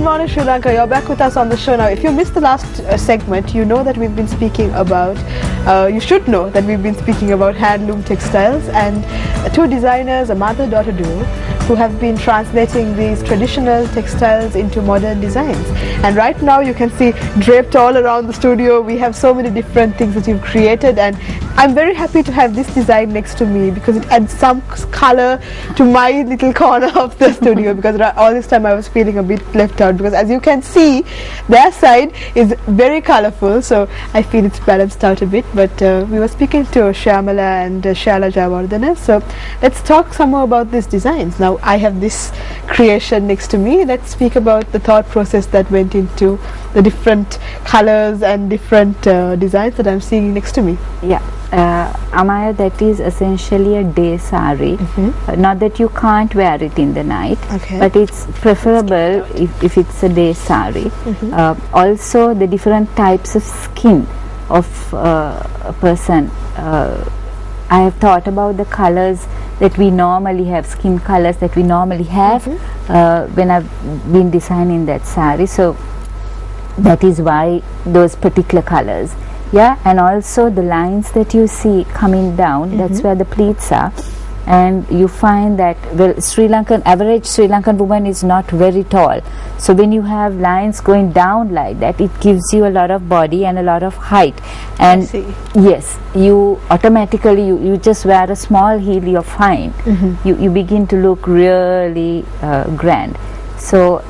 morning, Sri Lanka. You're back with us on the show now. If you missed the last segment, you know that we've been speaking about, you should know that we've been speaking about handloom textiles and two designers, a mother-daughter duo, who have been translating these traditional textiles into modern designs. And right now you can see draped all around the studio, we have so many different things that you've created, and I'm very happy to have this design next to me because it adds some color to my little corner of the studio, because all this time I was feeling a bit left out, because as you can see their side is very colorful, so I feel it's balanced out a bit. But we were speaking to Shyamala and Shala Jayawardena, so let's talk some more about these designs. Now I have this creation next to me. Let's speak about the thought process that went into the different colors and different designs that I'm seeing next to me. Yeah, Amaya, that is essentially a day sari. Not that you can't wear it in the night, but it's preferable if it's a day sari. Also, the different types of skin of a person. I have thought about the colors that we normally have, skin colors that we normally have when I've been designing that sari. So that is why those particular colors. Yeah, and also the lines that you see coming down, that's where the pleats are. And you find that, well, average Sri Lankan woman is not very tall. So when you have lines going down like that, it gives you a lot of body and a lot of height. And yes, you automatically, you just wear a small heel, you're fine. You begin to look really grand. So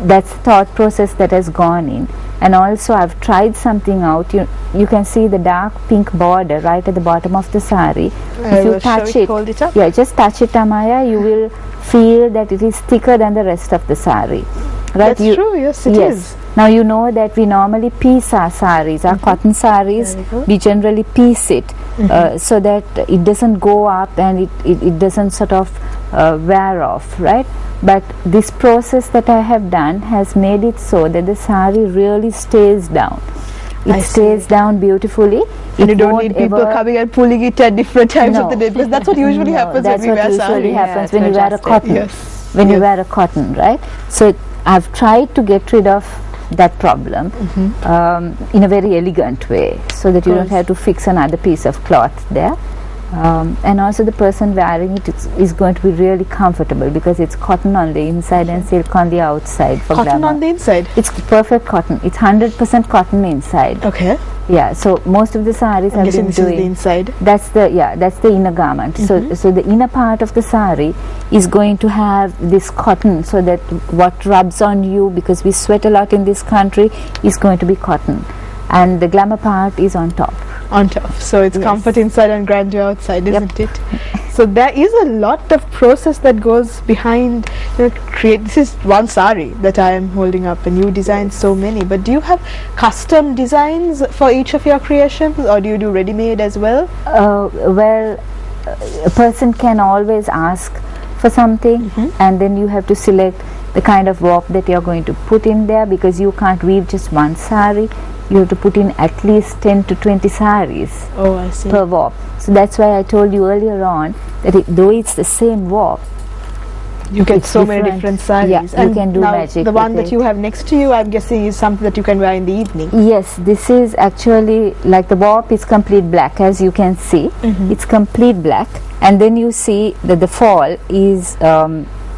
that's the thought process that has gone in. And also I've tried something out. You can see the dark pink border right at the bottom of the sari. If you touch it, hold it up. Yeah, just touch it, Amaya, you will feel that it is thicker than the rest of the sari. Right? That's true, yes it is. Now you know that we normally piece our saris, our cotton saris, we generally piece it so that it doesn't go up and it doesn't sort of wear off, right? But this process that I have done has made it so that the sari really stays down. It stays down beautifully. And you don't need people coming and pulling it at different times of the day, because that's what usually happens when we wear sari. That's what usually happens when you wear a cotton. When you wear a cotton, right? So I've tried to get rid of that problem in a very elegant way, so that you don't have to fix another piece of cloth there. And also the person wearing it is going to be really comfortable because it's cotton on the inside and silk on the outside. For cotton glamour. On the inside? It's perfect cotton. It's 100% cotton inside. Okay. Yeah, so most of the saris have been doing the inside. That's the inner garment. So the inner part of the sari is going to have this cotton, so that what rubs on you, because we sweat a lot in this country, is going to be cotton, and the glamour part is on top. So it's comfort inside and grandeur outside, isn't it? So there is a lot of process that goes behind this is one sari that I am holding up, and you designed so many, but do you have custom designs for each of your creations, or do you do ready-made as well? Well, a person can always ask for something, and then you have to select the kind of warp that you're going to put in there, because you can't weave just one sari. You have to put in at least 10 to 20 saris per warp. So that's why I told you earlier on that though it's the same warp, you get so many different saris. Yeah, and you can do magic. The one that you have next to you, I'm guessing, is something that you can wear in the evening. Yes, this is actually, like, the warp is complete black, as you can see. It's complete black, and then you see that the fall is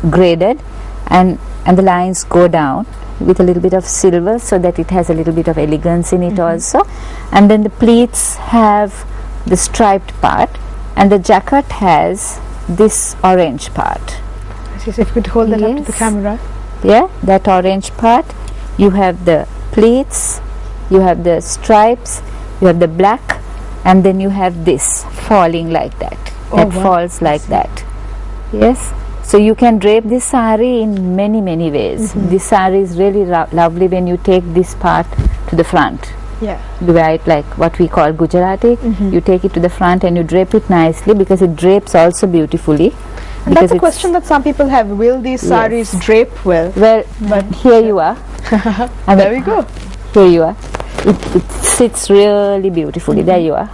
graded, and the lines go down with a little bit of silver, so that it has a little bit of elegance in it also. And then the pleats have the striped part, and the jacket has this orange part. If you could hold that up to the camera. Yeah, that orange part. You have the pleats, you have the stripes, you have the black, and then you have this falling like that. That falls like that. Yes. So you can drape this sari in many ways. This sari is really lovely when you take this part to the front. Yeah. You wear it like what we call Gujarati. You take it to the front and you drape it nicely, because it drapes also beautifully. And that's a question that some people have. Will these saris drape well? Well, but here you are. There we go. Here you are. It sits really beautifully. There you are.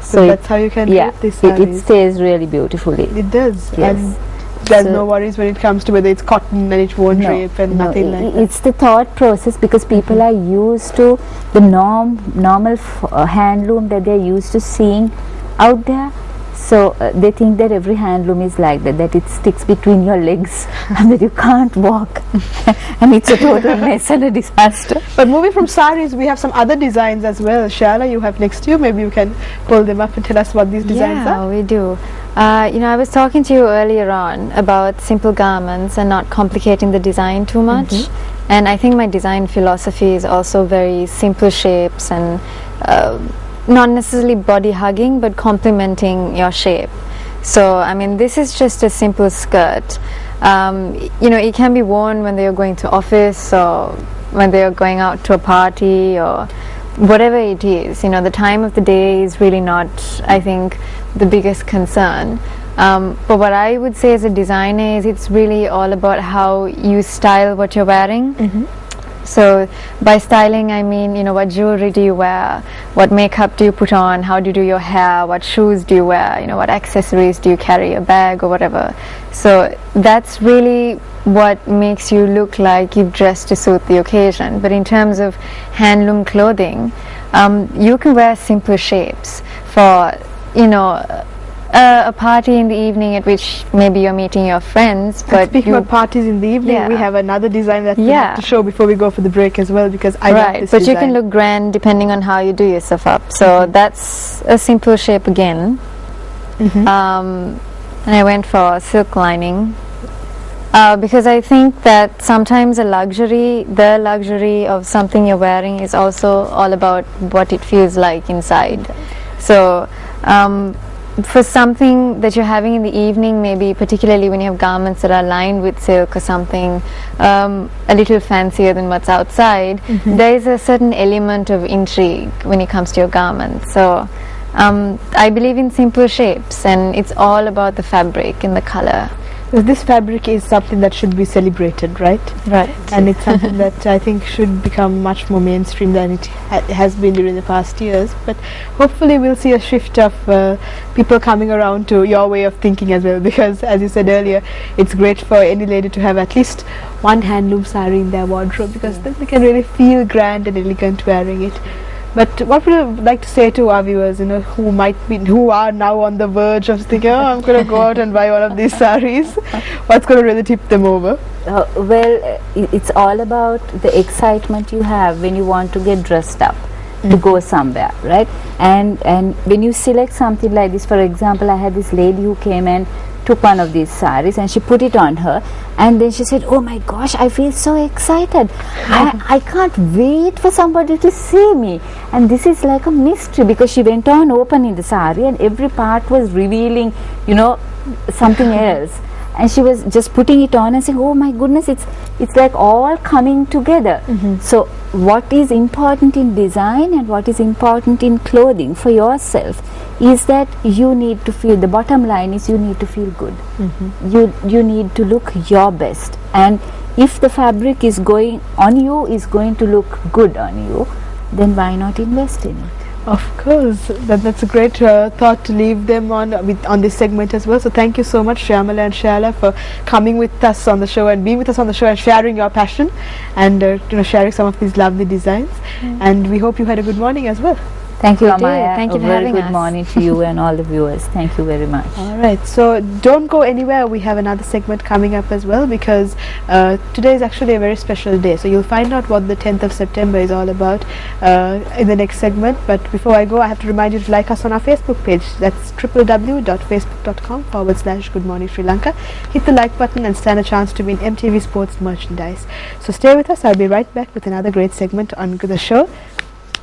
So that's how you can drape these saris. It stays really beautifully. It does. Yes. And there's no worries when it comes to whether it's cotton and it won't drape and nothing like that. It's the thought process, because people are used to the normal handloom that they're used to seeing out there. So they think that every handloom is like that it sticks between your legs and that you can't walk and it's a total mess and a disaster. But moving from saris, we have some other designs as well. Shala, you have next to you, maybe you can pull them up and tell us what these designs are. Yeah, we do. I was talking to you earlier on about simple garments and not complicating the design too much. And I think my design philosophy is also very simple shapes and not necessarily body hugging, but complementing your shape. So I mean, this is just a simple skirt. It can be worn when they're going to office or when they're going out to a party or whatever it is. The time of the day is really not, I think, the biggest concern. But what I would say as a designer is it's really all about how you style what you're wearing. So by styling, I mean, what jewelry do you wear, what makeup do you put on, how do you do your hair, what shoes do you wear, what accessories do you carry, a bag or whatever. So that's really what makes you look like you've dressed to suit the occasion. But in terms of handloom clothing, you can wear simple shapes for, a party in the evening at which maybe you're meeting your friends. But speaking of parties in the evening, we have another design that we have to show before we go for the break as well, because I love this but design. You can look grand depending on how you do your stuff up. So that's a simple shape again. And I went for silk lining because I think that sometimes the luxury of something you're wearing is also all about what it feels like inside. So for something that you're having in the evening, maybe particularly when you have garments that are lined with silk or something a little fancier than what's outside, there is a certain element of intrigue when it comes to your garments. So I believe in simple shapes, and it's all about the fabric and the color. This fabric is something that should be celebrated, right? Right. And it's something that I think should become much more mainstream than it has been during the past years. But hopefully we'll see a shift of people coming around to your way of thinking as well, because as you said earlier, it's great for any lady to have at least one handloom sari in their wardrobe, because then they can really feel grand and elegant wearing it. But what would you like to say to our viewers, who are now on the verge of thinking, I'm going to go out and buy one of these saris? What's going to really tip them over? It's all about the excitement you have when you want to get dressed up to go somewhere, right? And when you select something like this, for example, I had this lady who came and took one of these saris and she put it on her, and then she said, oh my gosh, I feel so excited. I can't wait for somebody to see me. And this is like a mystery, because she went on opening the sari and every part was revealing something else, and she was just putting it on and saying, oh my goodness, it's like all coming together. So what is important in design and what is important in clothing for yourself is that you need to feel, the bottom line is you need to feel good. You need to look your best, and if the fabric is going to look good on you, then why not invest in it? Of course, that's a great thought to leave them on this segment as well. So thank you so much, Shyamala and Shala, for coming with us on the show and being with us on the show and sharing your passion and sharing some of these lovely designs. And we hope you had a good morning as well. Thank you, Amaya. Thank you for having us. A very good morning to you and all the viewers. Thank you very much. All right, so don't go anywhere. We have another segment coming up as well, because today is actually a very special day. So you'll find out what the 10th of September is all about in the next segment. But before I go, I have to remind you to like us on our Facebook page. That's www.facebook.com/Good Morning Sri Lanka. Hit the like button and stand a chance to win MTV Sports merchandise. So stay with us. I'll be right back with another great segment on the show.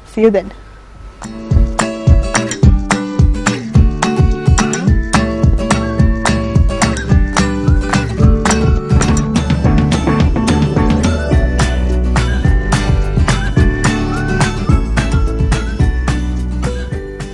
See you then.